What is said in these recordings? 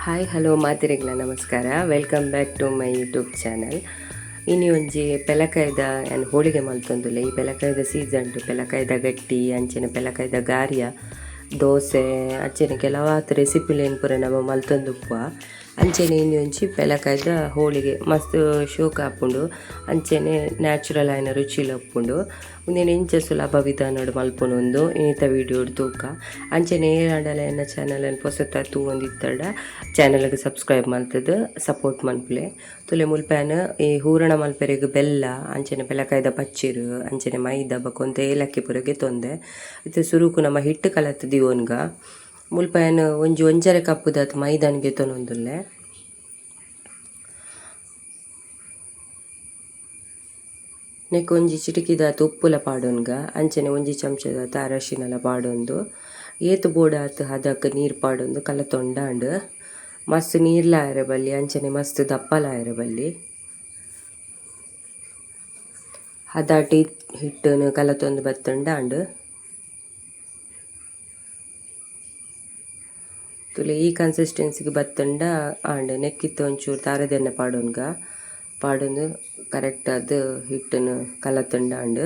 Hi hello ಮಾತಿರೆಗ್ಲ ನಮಸ್ಕಾರ. Welcome back to my YouTube channel. ಇನಿ ಒಂಜಿ ಪೆಲಕಾಯ್ದ ಏನು ಹೋಳಿಗೆ ಮಲ್ತೊಂದುಲ್ಲೆ. ಈ ಪೆಲಕಾಯ್ದ ಸೀಸನ್ ಪೆಲಕಾಯ್ದ ಗಟ್ಟಿ ಅಂಚೆನೆ ಪೆಲಕಾಯ್ದ ಗಾರ್ಯ ದೋಸೆ ಅಂಚೆನೆ ಕೆಲವಾತ್ ರೆಸಿಪಿಲೇನು ಪೂರ ನಮ್ಮ ಮಲ್ತೊಂದುಪ್ಪುವ. ಅಂಚೆನೆ ಇನಿ ಒಂಜಿ ಪೆಲಕಾಯ್ದ ಹೋಳಿಗೆ ಮಸ್ತ್ ಶೋಕ ಆಪುಂಡು. ಅಂಚೆನೆ ನ್ಯಾಚುರಲ್ ಆಯ್ನ ರುಚಿಲ ಉಪ್ಪುಂಡು. ಮುಂದೇನು ಇಂಚ ಸುಲಭ ವಿಧಾನಡು ಮಲ್ಪೊನೊಂದು ಇನ್ನಿತ ವೀಡಿಯೋಡು ತೂಕ. ಅಂಚೆನೆ ಏನಾಡಲ ಎನ್ನ ಚಾನಲನ್ನು ಹೊಸತ ತೂವೊಂದಿತ್ತಡ ಚಾನಲ್ಗೆ ಸಬ್ಸ್ಕ್ರೈಬ್ ಮಲ್ತದು ಸಪೋರ್ಟ್ ಮನ್ಪುಲೆ. ತುಲೆ ಮುಲ್ಪෑನ್ ಈ ಹೂರಣ ಮಲ್ಪೆರೆಗ್ ಬೆಲ್ಲ ಅಂಚೆನೆ ಪೆಲಕಾಯ್ದ ಪಚ್ಚಿರು ಅಂಚೆನೆ ಮೈದಾ ಬಕೊಂತ ಏಲಕ್ಕಿ ಪೂರ ತೊಂದೆ ಇದು ಸುರುಕು ನಮ್ಮ ಹಿಟ್ಟು ಕಲತ್ ದಿವೊನ್ಗ ಮುಲ್ಪෑನ್ ಒಂಜರೆ ಕಪ್ಪುದಾತ್ ಮೈದಾನ್ ಗೆತೊನೊಂದುಲ್ಲೆ. ನೆಕ್ ಒಂಜಿ ಚಿಟಿಕಿದಾತ್ ಉಪ್ಪುಲ ಪಾಡೊನ್ಗ ಅಂಚನೆ ಒಂಜಿ ಚಮಚದಾತ್ ಅರಶಿನಲ ಪಾಡೊಂದು ಏತ್ ಬೋಡಾತ್ ಹದಕ್ ನೀರು ಪಾಡೊಂದು ಕಲತೊಂಡಾಂಡ್ ಮಸ್ತ್ ನೀರ್ಲಾಯರ ಬಲ್ಲಿ ಅಂಚನೆ ಮಸ್ತ್ ದಪ್ಪಲಾಯರ ಬಲ್ಲಿ ಹದಾಟಿ ಹಿಟ್ಟನ್ನು ಕಲತೊಂದು ಬತ್ತೊಂಡಾಂಡ್ ತುಲೆ ಈ ಕನ್ಸಿಸ್ಟೆನ್ಸಿಗೆ ಬತ್ತಂಡ ಆಂಡ್ ನೆಕ್ಕಿತ್ತು ಒಂಚೂರು ತಾರದೆಣ್ಣೆ ಪಾಡೋನ್ಗ ಪಾಡೊಂದು ಕರೆಕ್ಟ್ ಅದು ಹಿಟ್ಟನ್ನು ಕಲತಂಡಾಂಡ್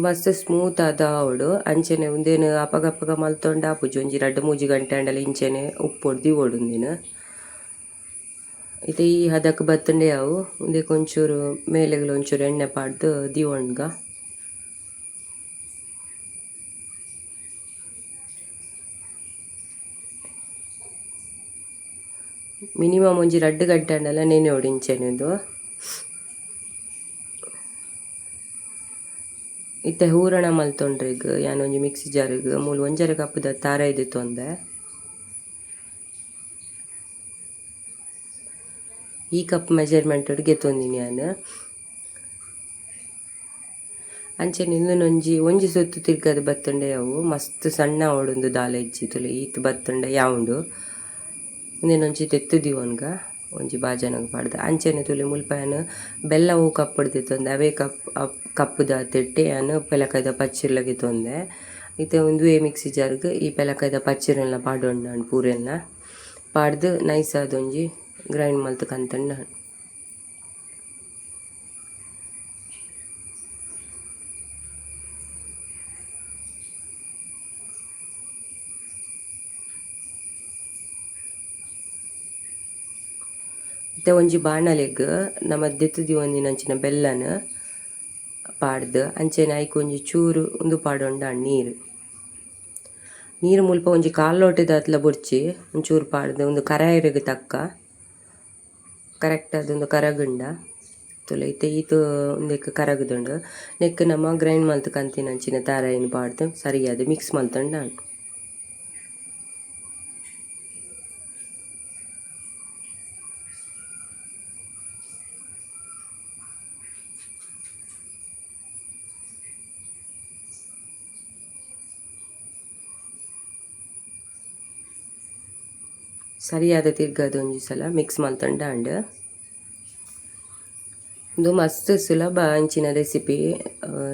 ಮಸ್ತ್ ಸ್ಮೂತ್ ಆದ ಅವಡು ಅಂಚೆನೆ ಉಂದೇನು ಅಪಗಪ್ಪಗ ಮಲ್ತೊಂಡ ಆಪುಜಿ ಒಂಜಿ 2-3 ಗಂಟೆ ಅಂಡಲ ಇಂಚೆನೆ ಉಪ್ಪು ಹೊಡ್ದು ಓಡುಂದಿನ ಇದು ಈ ಹದಕ್ಕೆ ಬತ್ತಂಡೆ ಅವು ಒಂದಕ್ಕೆ ಒಂಚೂರು ಮೇಲೆಗಳು ಒಂಚೂರು ಎಣ್ಣೆ ಪಾಡ್ದು ದಿವೊಣ್ಗ ಮಿನಿಮಮ್ ಒಂಜಿ 2 ಗಂಟೆ ಅಂಡಲ ನೆನೆ ಹೊಡಿಂಚೆನೆದು ಇತ್ತೆ ಹೂರಣ ಮಲ್ತೊಂಡ್ರಿಗ್ ಯಾನೊಂಜಿ ಮಿಕ್ಸಿ ಜಾರಿಗೆ ಮೂಲು 1 ಕಪ್ಪುದ ತಾರ ಇದು ತೊಂದೆ ಈ ಕಪ್ ಮೆಜರ್ಮೆಂಟ್ ಗೆತ್ತೊಂದಿನಿ ನಾನು ಅಂಚೆನೆ ಒಂಜಿ ಸೊತ್ತು ತಿರ್ಗದ ಬತ್ತಂಡೆ ಅವು ಮಸ್ತ್ ಸಣ್ಣ ಓಡೊಂದು ದಾಲ ಇಜ್ಜಿ ತುಲೆ ಈತ್ ಬತ್ತಂಡೆ ಯಾವುದು ಒಂಜಿ ತೆತ್ತು ದಿವನ್ಗ ಒಂಜಿ ಬಾಜನಗ ಪಾಡ್ದ ಅಂಚೆನೆ ತುಲೆ ಮುಲ್ಪಾಯನು ಬೆಲ್ಲ ಹೂ ಕಪ್ಪುಡ್ದು ತೊಂದೆ ಅವೇ ಕಪ್ಪುದ ತೆಟ್ಟೆ ನಾನು ಪೆಲಕಾಯ್ದ ಪಚ್ಚಿರ್ಲಗೆ ತೊಂದೆ ಇತ್ತೆ ಒಂದು ಮಿಕ್ಸಿ ಜಾರ್ಗ್ ಈ ಪೆಲಕಾಯ್ದ ಪಚ್ಚಿರನ್ನ ಪಾಡೊಂಡು ಪೂರೆಲ್ಲ ಪಾಡ್ದು ನೈಸ್ ಆದೊಂಜಿ ಗ್ರೈಂಡ್ ಮಲ್ತು ಕಂತಂಡ ಇತ್ತೆ ಒಂಜಿ ಬಾಣಲೆಗ್ ನಮ್ಮ ದೆತ್ತುದಿ ಒಂದಿನಂಚಿನ ಬೆಲ್ಲನ ಪಾಡ್ದು ಅಂಚೆನೆ ಐಕ್ ಒಂಜಿ ಚೂರು ಉಂದು ಪಾಡೊಂಡ ನೀರು ಮುಲ್ಪ ಒಂಜಿ 1/4 ಲೋಟದಾತ್ಲ ಬೊಡ್ಚಿ ಒಂಚೂರು ಪಾಡ್ದು ಒಂದು ಕರಾಯಿರೆಗ್ ತಕ್ಕ ಕರೆಕ್ಟ್ ಅದೊಂದು ಕರಗುಂಡ ತುಲೆ ಇತ್ತೆ ಈತು ಒಂದಕ್ಕೆ ಕರಗುದುಂಡು ನೆಕ್ ನಮ್ಮ ಗ್ರೈಂಡ್ ಮಲ್ತು ಕಂತಿನಂಚಿನ ತಾರಾಯಿನ ಪಾಡ್ದು ಸರಿಯಾದ ಮಿಕ್ಸ್ ಮಲ್ತೊಂಡ ಸರಿಯಾದ ತಿರ್ಗದ ಒಂಜಿ ಸಲ ಮಿಕ್ಸ್ ಮಲ್ತೊಂಡ ಇದು ಮಸ್ತ್ ಸುಲಭ ಅಂಚಿನ ರೆಸಿಪಿ.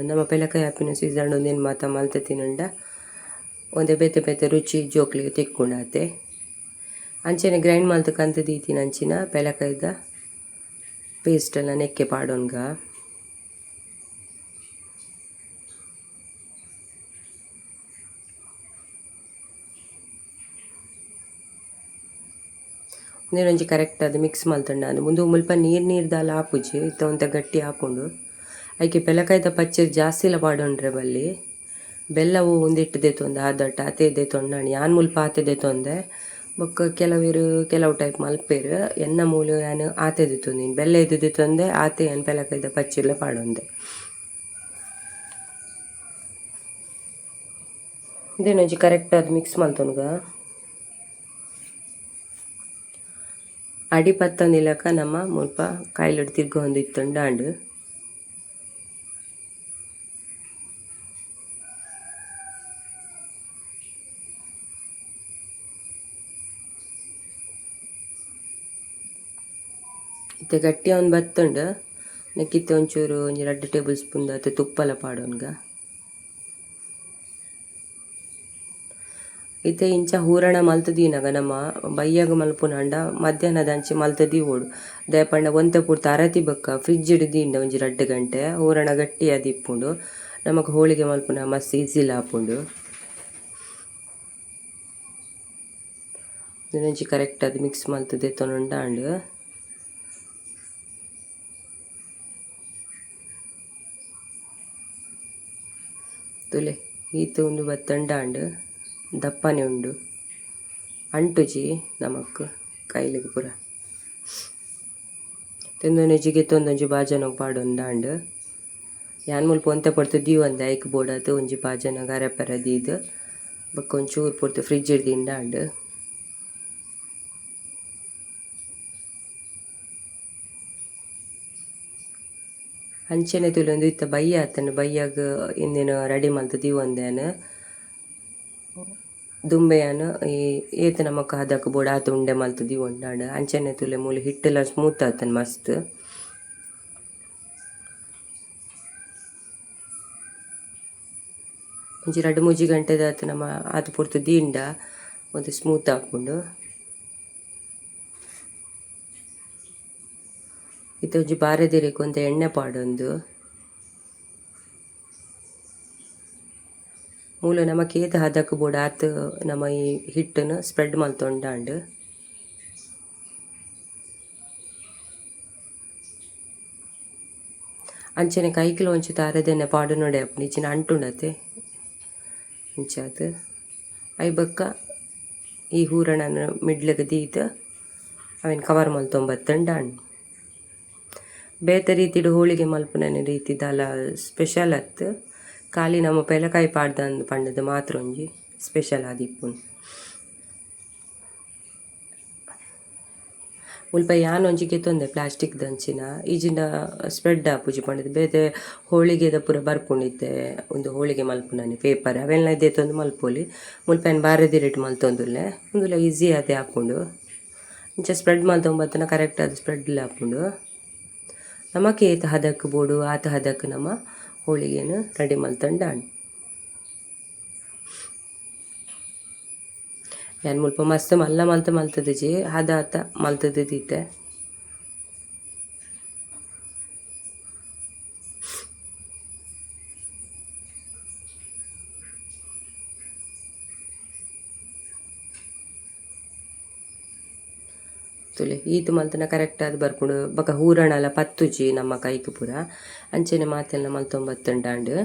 ನಮ್ಮ ಪೆಲಕಾಯಿ ಆಪಿನ ಸೀಸನ್ ಒಂದೇನು ಮಾತ ಮಲ್ತ ತಿನ್ನಂಡ ಒಂದೇ ಬೇತೆ ರುಚಿ ಜೋಕ್ಲಿಗೆ ತಿಕ್ಕೊಂಡಾತೆ ಅಂಚೆನೆ ಗ್ರೈಂಡ್ ಮಲ್ತು ಕಂತು ದೀತಿನ ಅಂಚಿನ ಪೆಲಕಾಯ್ದ ಪೇಸ್ಟೆಲ್ಲ ನೆಕ್ಕೆ ಪಾಡೋನ್ಗ ನೀರೊಂಜಿ ಕರೆಕ್ಟ್ ಅದು ಮಿಕ್ಸ್ ಮಲ್ತೊಂಡ ಅದು ಮುಂದೆ ಮುಲ್ಪ ನೀರ್ದಾಲ ಆಪುಜಿ ಇತ್ತ ಒಂತ ಗಟ್ಟಿ ಹಾಕೊಂಡು ಐಕೆ ಪೆಲಕಾಯ್ದ ಪಚ್ಚರಿ ಜಾಸ್ತಿಲ ಪಾಡೊಂಡ್ರೆ ಬಲ್ಲಿ ಬೆಲ್ಲವು ಒಂದಿಟ್ಟು ದೆತೊಂದೆ ಆದಟ್ಟ ಆತೆ ದೆತೊಂಡಾಣಿ ಯಾನ್ ಮುಲ್ಪ ಆತೆ ದೆತೊಂದೆ ಬೊಕ್ಕ ಕೆಲವು ಟೈಪ್ ಮಲ್ಪೇರು ಎನ್ನ ಮೂಲು ಯಾನು ಆತೆ ದೆತೊಂದಿನಿ ಬೆಲ್ಲ ಇದು ದೆತೊಂದೆ ಆತೆ ಯಾನ್ ಪೆಲಕಾಯ್ದ ಪಚ್ಚರಿಲ ಪಾಡೊಂದೆ ಇದೇನೊಂಜಿ ಕರೆಕ್ಟ್ ಅದು ಮಿಕ್ಸ್ ಮಲ್ತೊನ್ಗ ಅಡಿ ಪತ್ತೊಂದಿಲಕ ನಮ್ಮ ಮುಲ್ಪ ಕಾಯಿಲೊಡು ತಿರ್ಗೊಂದು ಇತ್ತುಂಡಾಂಡು ಇತ್ತೆ ಗಟ್ಟಿ ಒಂದು ಬತ್ತುಂಡು ನೆಕ್ಕಿತ್ತು ಒಂಚೂರು ಒಂಜಿ 2 ಟೇಬಲ್ ಸ್ಪೂನ್ ದಾತ ತುಪ್ಪಲ ಪಾಡೋನ್ಗ. ಇತ್ತೆ ಇಂಚ ಹೂರಣ ಮಲ್ತದೀನಾಗ ನಮ್ಮ ಬಯ್ಯಾಗ ಮಲ್ಪುನಾಂಡ ಮಧ್ಯಾಹ್ನದ ಅಂಚಿ ಮಲ್ತದೀವೋಡು ದಯಪಂಡ ಒಂತೆ ಪೂರ್ತಿ ಅರತಿ ಬಕ್ಕ ಫ್ರಿಜ್ ದಿಂಡ ಒಂಜಿ 2 ಗಂಟೆ ಹೂರಣ ಗಟ್ಟಿ ಇಪ್ಪುಂಡು ನಮಕ್ ಹೋಳಿಗೆ ಮಲ್ಪುನ ಮಸ್ತ್ ಈಸಿಲ್ ಆಪುಂಡು. ಇದೊಂಜಿ ಕರೆಕ್ಟ್ ಅದು ಮಿಕ್ಸ್ ಮಲ್ತದೆ ತೊನೊಂಡಾಂಡು ತುಲೆ ಈತ ಉಂದು ಬತ್ತಂಡಾಂಡು ದಪ್ಪನೆ ಉಂಡು ಅಂಟುಜಿ ನಮಕ್ ಕೈಲಿಗೆ ಪೂರ ತಿಂದೊಂಜಿಗೆ ತೊಂದೊಂಜಿ ಬಾಜನೋಗ ಪಾಡೊಂದಾಂಡು ಯಾನ್ ಮುಲ್ಪ ಒಂತೆ ಪಡ್ತು ದೀವಂದ ಐಕ್ ಬೋಡಾತು ಒಂಜಿ ಬಾಜನ ಗರಪೆರ ದೀದು ಬೊಕ್ಕ ಒಂಚೂರು ಪೂರ್ತಿ ಫ್ರಿಜ್ ದಿಂಡಾಂಡು. ಅಂಚನೆ ತುಲೊಂದು ಇತ್ತ ಬಯ್ಯ ಆತನು ಬಯ್ಯಾಗ ಇಂದಿನ ರೆಡಿ ಮಲ್ತು ದೀವೊಂದೇನು ದುಂಬೆಯನ್ನು ಏತ ನಮಕ್ ಹದಕ್ ಬೋಡ ಆತ ಉಂಡೆ ಮಲ್ತು ದೀವೊಂಡಾಂಡು ಅಂಚನೆ ತುಲೆ ಮೂಲು ಹಿಟ್ಟೆಲ್ಲ ಸ್ಮೂತ್ ಆತನು ಮಸ್ತ್. ಒಂಜಿ 2-3 ಗಂಟೆದ ಆತ ನಮ್ಮ ಆತ ಪೂರ್ತಿ ದೀಂಡ ಒಂದು ಸ್ಮೂತ್ ಹಾಕೊಂಡು ಇತ್ತ ಒಂಜಿ ಬಾರೆದಿರಿಕ್ ಒಂತ ಎಣ್ಣೆ ಪಾಡೊಂದು ಮೂಲ ನಮಕ್ ಏತ ಹದಕ್ ಬೋಡ ಆತ ನಮ್ಮ ಈ ಹಿಟ್ಟನ್ನು ಸ್ಪ್ರೆಡ್ ಮಲ್ತೊಂಡಾಂಡು. ಅಂಚನೆ ಕೈಕಿಲ ಒಂಚು ತಾರದೆಣ್ಣೆ ಪಾಡು ನೋಡಿ ಅಪ್ಪ ಇಚ್ಚಿನ ಅಂಟುಂಡತೆ ಇಂಚಾತು ಐ ಬಕ್ಕ ಈ ಹೂರಣನ ಮಿಡ್ಲಿಗೆ ದೀತು ಅವೇನು ಕವರ್ ಮಲ್ತೊಂಬತ್ತಂಡಾಂಡು. ಬೇತೆ ರೀತಿಡು ಹೋಳಿಗೆ ಮಲ್ಪುನನೆ ರೀತಿ ದಾಲ ಸ್ಪೆಷಲ್ ಅತ್ತು ಖಾಲಿ ನಮ್ಮ ಪೆಲಕಾಯಿ ಪಾಡ್ದಂದು ಪಂಡದು ಮಾತ್ರ ಒಂಜಿ ಸ್ಪೆಷಲ್ ಆದಿಪ್ಪುನು. ಮುಲ್ಪ ಯಾನ್ ಒಂಜಿಗೆ ತೊಂದೆ ಪ್ಲಾಸ್ಟಿಕ್ ದಂಚಿನ ಈಜಿನ ಸ್ಪ್ರೆಡ್ ಆಪುಜಿ ಪಂಡದು ಬೇತೆ ಹೋಳಿಗೆದ ಪೂರ ಬರ್ಪುಂಡಿತ್ತೆ ಒಂದು ಹೋಳಿಗೆ ಮಲ್ಪುನನೆ ಪೇಪರ್ ಅವೆಲ್ಲ ಇದ್ದೇ ತೊಂದು ಮಲ್ಪೊಲಿ ಮುಲ್ಪ ಏನು ಬಾರೆದಿರೇಟ್ ಮಲ್ತೊಂದುಲ್ಲೆ ಒಂದುಲ ಈಸಿ ಅದೇ ಹಾಪುಂಡು ಇಂಚ ಸ್ಪ್ರೆಡ್ ಮಲ್ತೊಂಬತ್ತನ ಕರೆಕ್ಟ್ ಅದು ಸ್ಪ್ರೆಡ್ಲ ಹಾಪುಂಡು. ನಮಕ್ ಏತ ಹದಕ್ ಬೋಡು ಆತ ಹದಕ್ ನಮ್ಮ ಹೋಳಿಗೆನು ರೆಡಿ ಮಲ್ತೊಂಡಾಂಡು. ಯಾನ್ ಮುಲ್ಪ ಮಸ್ತ್ ಮಲ್ಲ ಮಲ್ತದಜಿ ಹದ ಆತ ಮಲ್ತದೀತೆ. ತುಲೆ ಈತು ಮಲ್ತನ ಕರೆಕ್ಟ್ ಆದ್ ಬರ್ಪುಂಡು ಬೊಕ ಹೂರಣ ಎಲ್ಲ ಪತ್ತುಜಿ ನಮ್ಮ ಕೈಕ್ ಪೂರ ಅಂಚೆನೆ ಮಾತೆಲ್ಲ ಮಲ್ತೊಂಬತ್ತುಂಡಾಂಡು.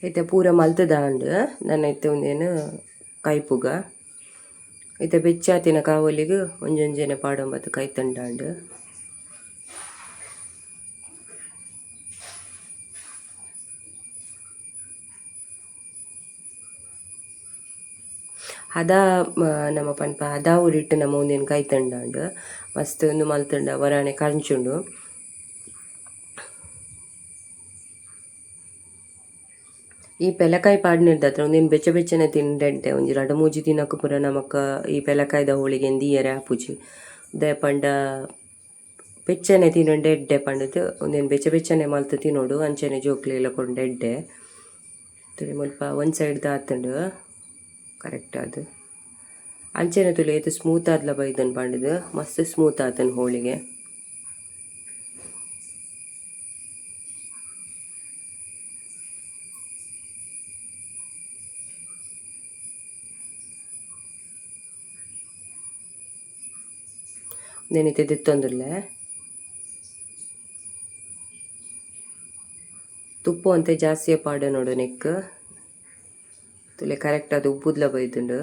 ಐತೆ ಪೂರ ಮಲ್ತದಾಂಡು ನನ್ನ ಐತೆ ಒಂದೇನು ಕೈಪುಗ ಐತೆ ಬೆಚ್ಚಾತಿನ ಕಾವಲಿಗೆ ಒಂಜೊಂಜೆನೆ ಪಾಡೊಂಬತ್ತು ಕೈ ತಂಡಾಂಡು. ಅದ ನಮ್ಮ ಪನ್ಪ ಅದ ಉರಿಟ್ಟು ನಮ್ಮ ಒಂದೇನು ಕೈ ತಂಡಾಂಡು ಮಸ್ತ್ ಒಂದು ಮಲ್ತಂಡ ವರಾಣೆ ಕಂಚುಂಡು. ಈ ಪೆಲಕಾಯಿ ಪಾಡ್ನಿರ್ದತ್ರ ಒಂದೇನು ಬೆಚ್ಚ ಬೆಚ್ಚನೆ ತಿಂಡೆಂಟೆ ಒಂಜಿ 2-3 ದಿನಕ್ಕೂ ಪೂರ ನಮಕ್ ಈ ಪೆಲಕಾಯ್ದ ಹೋಳಿಗೆ ದೀಯರೆ ಆಪುಜಿ ದಯಪಂಡ ಬೆಚ್ಚನೆ ತಿನ್ನೊಂಡೆ ಎಡ್ಡೆ ಪಂಡದು ಒಂದೇನು ಬೆಚ್ಚ ಬೆಚ್ಚನೆ ಮಲ್ತು ತಿನ್ನೋಡು ಅಂಚನೆ ಜೋಕ್ಲಿ ಎಲ್ಲ ಕೊಂಡು ಎಡ್ಡೆ ತುಳಿ ಮುಲ್ಪ ಒಂದು ಸೈಡ್ ದಾತಂಡು ಕರೆಕ್ಟ್ ಅದು ಅಂಚನೆ ತುಳಿ ಏತು ಸ್ಮೂತ್ ಆದ್ಲ ಬೈದನ್ ಪಂಡದು ಮಸ್ತ್ ಸ್ಮೂತ್ ಆತನ್ ಹೋಳಿಗೆ. ನೆನಿತೆ ದಿತ್ತೊಂದುಲ್ಲೆ ತುಪ್ಪ ಅಂತೆ ಜಾಸ್ತಿಯೇ ಪಾಡು ನೋಡು ನೆಕ್ ತುಲೆ ಕರೆಕ್ಟ್ ಅದು ಉಬ್ಬುದ್ಲ ಬೈದುಂಡು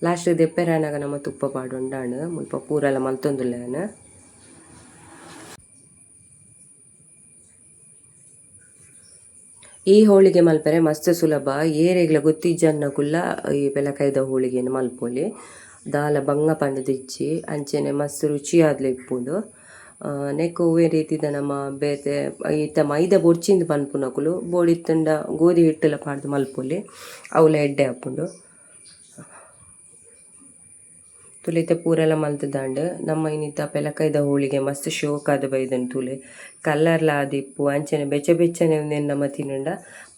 ಲಾಸ್ಟ್ ದೆಪ್ಪೆರಾನಾಗ ನಮ್ಮ ತುಪ್ಪ ಪಾಡು ಉಂಡಾಣು ಮುಲ್ಪ ಪೂರಲ ಮಲ್ತೊಂದುಲ್ಲೆನ. ಈ ಹೋಳಿಗೆ ಮಲ್ಪರೆ ಮಸ್ತ್ ಸುಲಭ. ಏರೆಗ್ಲ ಗೊತ್ತಿಜ್ಜನ್ನಕುಲ್ಲ ಈ ಬೆಲಕೈದ ಹೋಳಿಗೆನ ಮಲ್ಪೊಲಿ. ದಾಲ ಬಂಗ ಪಂಡ್ ದಿಚ್ಚಿ ಅಂಚೆನೆ ಮಸ್ತ್ ರುಚಿಯಾದ್ಲ ಇಪ್ಪುಂಡು. ನೆಕ್ ಒವ್ವೇ ರೀತಿದ ನಮ್ಮ ಬೇತೆ ಈತ ಮೈದ ಬೊರ್ಚಿಂದು ಪನ್ಪುನಕುಲು ಬೋಡಿತ್ತಂಡ ಗೋಧಿ ಹಿಟ್ಟಲ ಪಾಡ್ದು ಮಲ್ಪೊಲಿ ಅವಲ ಎಡ್ಡೆ ಹಾಪುಂಡು. ತುಲಿತ ಪೂರೆಲ ಮಲ್ತದಾಂಡು ನಮ್ಮ ಇನ್ನಿತ ಪೆಲಕೈದ ಹೋಳಿಗೆ ಮಸ್ತ್ ಶೋಕಾದ ಬೈದನ್ ತುಲೆ ಕಲ್ಲರ್ಲ ಆದಿಪ್ಪು ಅಂಚನೆ ಬೆಚ್ಚ ಬೆಚ್ಚನೆ ಒಂದೇನು ನಮ್ಮ ತಿನ್ನಂಡ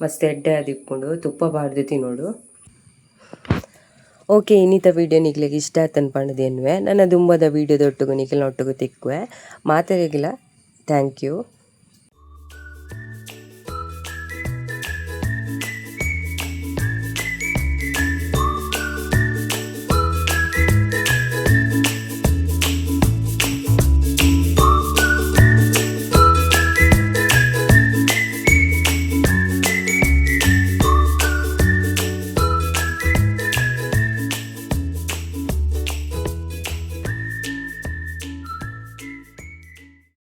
ಮಸ್ತ್ ಎಡ್ಡೆ ಆದಿಪ್ಪುಂಡು ತುಪ್ಪ ಬಾರ್ದು ತಿನ್ನೋಡು. ಓಕೆ, ಇನ್ನಿತ ವೀಡಿಯೋ ನಿಗ್ಲಿಗೆ ಇಷ್ಟ ಆತನ್ ಪಂಡದು ಎನ್ವೆ ನನ್ನ ದುಂಬದ ವೀಡಿಯೋದೊಟ್ಟಿಗೂ ನಿಖಿಲ್ನೊಟ್ಟಿಗೂ ತಿಕ್ಕುವೆ ಮಾತೆರೆಗಿಲ್ಲ. Thank you.